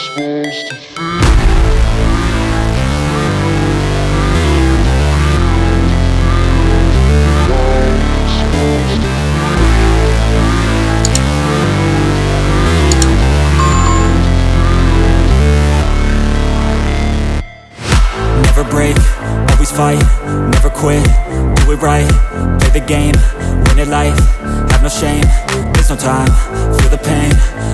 Never break, always fight, never quit, do it right, play the game, win it life, have no shame, there's no time, feel the pain,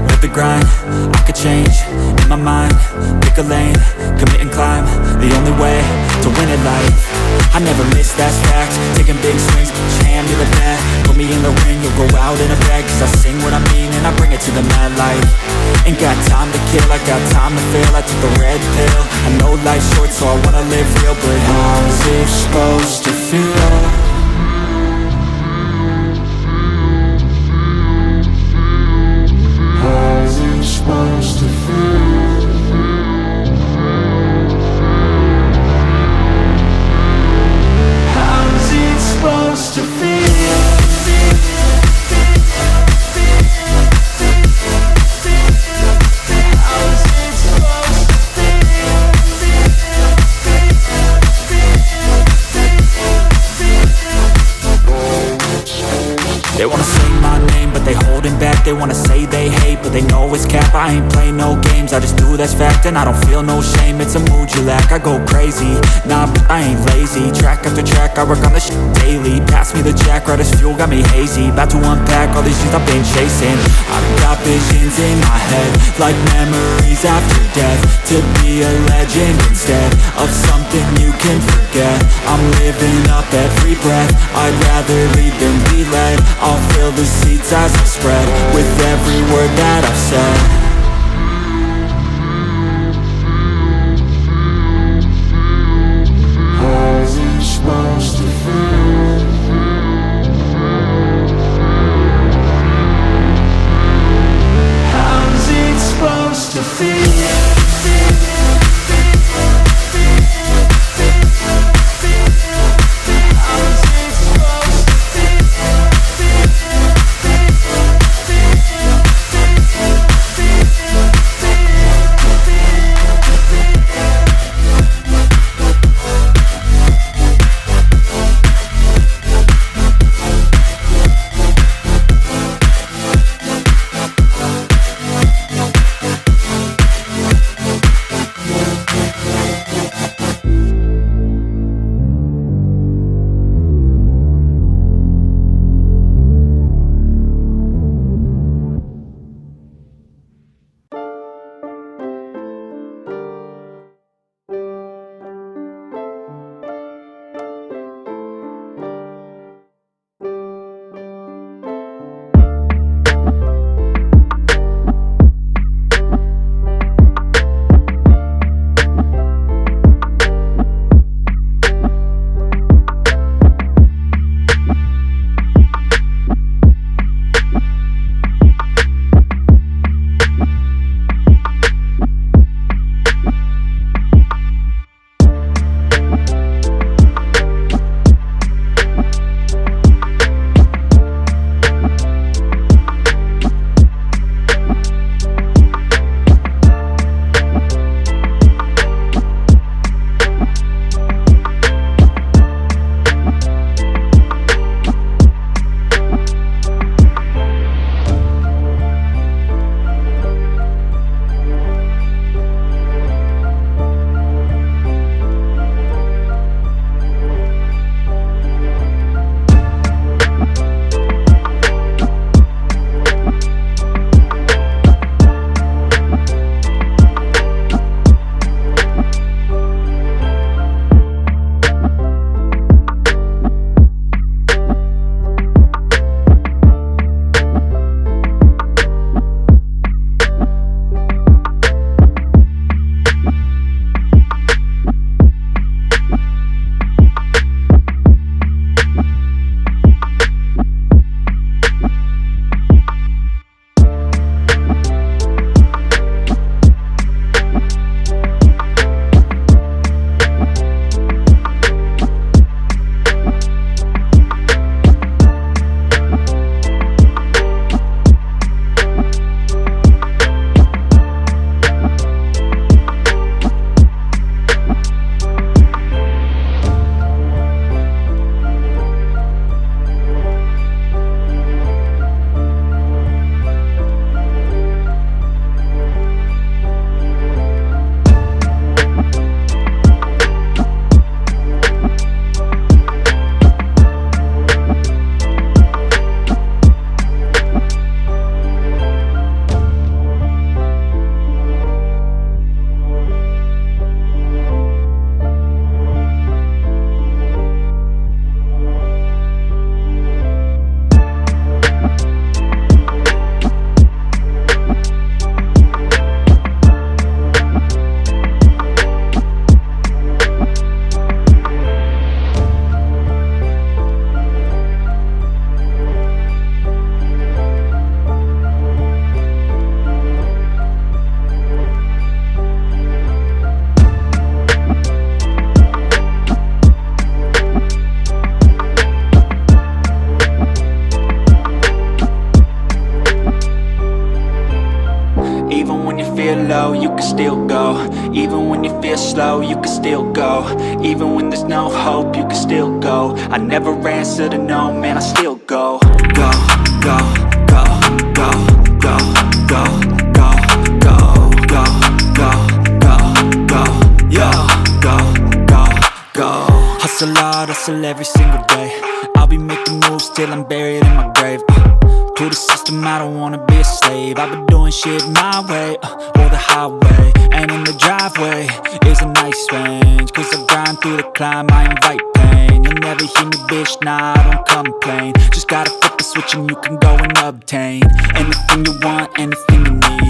live the grind, I could change, in my mind, pick a lane, commit and climb, the only way to win it life. I never miss, that's fact, taking big swings, put your hand to the bat, put me in the ring, you'll go out in a bag, cause I sing what I mean and I bring it to the mad light. Ain't got time to kill, I got time to feel, I took the red pill, I know life's short so I wanna live real, but how's it supposed to feel? How's it supposed to feel? How's it supposed to feel? They wanna say my name, but they holding back. They wanna say they hate, but they know it's cap. I ain't play no games, I just do that's fact. And I don't feel no shame, it's a mood you lack. I go crazy, nah, but I ain't lazy. Track after track, I work on this shit daily. Pass me the jack, right as fuel, got me hazy. About to unpack all these things I've been chasing. I've got visions in my head, like memories after death. To be a legend instead of something you can forget. I'm living up every breath, I'd rather lead than be led. I'll fill the seats as I spread with every word that I've said. How's it supposed to feel? How's it supposed to feel? still go. Even when you feel slow, you can still go. Even when there's no hope, you can still go. I never answer to no, man, I still go. Go, go, go, go, go, go, go, go, go, go, go, go, yo, go, go, go. Hustle hard, hustle every single day. I'll be making moves till I'm buried in my grave. To the system, I don't wanna be a slave. I've been doing shit my way, or the highway. And in the driveway is a nice range, cause I grind through the climb, I invite pain. You'll never hear me, bitch, nah, I don't complain. Just gotta flip the switch and you can go and obtain anything you want, anything you need.